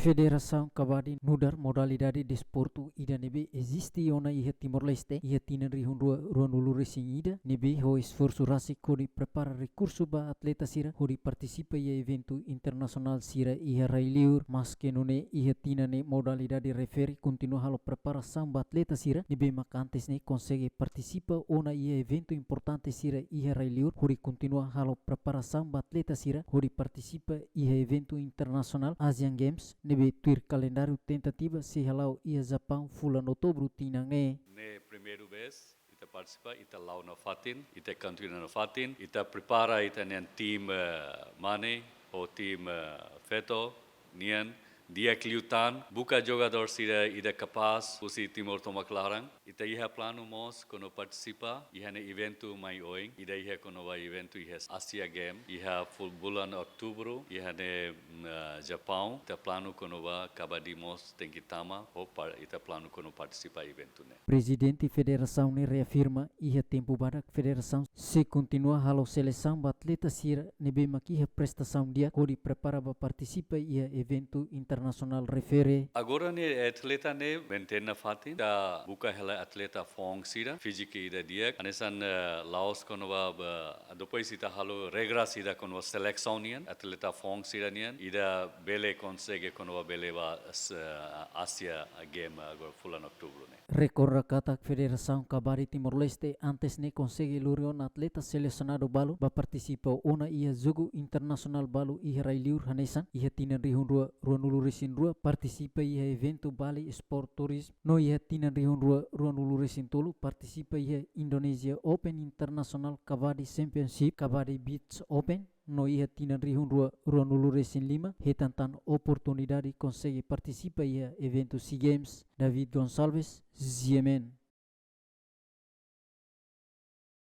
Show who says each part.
Speaker 1: Federasaun Kabaddi mudar modalidade desporto ida nebe existe ona iha Timor-Leste iha tinan rihun ulu racing ida nebe ho esforço rasi kodi prepara recurso ba atleta sira kodi partisipa ia evento internacional sira iha railiur mas que nune iha tinane modalidade refere continua halo preparação ba atleta sira nebe makantes ne consegue partisipa ona ia evento importante sira iha railiur kodi continua halo preparação ba atleta sira kodi partisipa iha evento internacional Asean Games nebe tuir calendário tentativa se halau iha Japaun fulan outubro tinan
Speaker 2: Ne primeiro vez ita participa ita lau na fatin ita country na fatin ita prepara ita nian team mane o team feto nian dia kliutan buka jogador sira ida capaz usi Timor toma clarang ita iha plano mos kono participa iha ne evento mai oing ida iha kono va evento iha Asean Games iha full bulan outubro iha ne Japaun ita plano kono va kabaddi mos tengitama o ita plano kono participa evento ne.
Speaker 1: Presidente Federação ne reafirma iha tempo badak Federação se continua halo seleção ba atleta sira nebe makiha prestação dia kodi prepara ba participa iha evento internacional refere.
Speaker 2: Agora ne atleta ne mentena fatin da buka hela atleta fong sira fiziki ida dia anesan Laos kono ba depois ita halo regra sira kono seleção nian atleta fong sira nian ida bele consegue kono bele ba Asia Game agora fulan outubro ne.
Speaker 1: Recorda kata Federasaun Kabaddi Timor-Leste antes ne consegue lurion atleta selecionado balu ba participa ona iha jogu internacional balu iha railiur hanesan iha tinan rihun ruan ulu resin rua participa iha evento Bali Sport Tourism no iha tinan rihun ruan ulu resin tolu participa iha Indonesia Open International Kabaddi Championship Kabaddi Beach Open no iha tinan rihun ruan ulu resin 5 hetantan oportunidade consegue participa iha evento Sea Games. David Gonçalves, Yemen.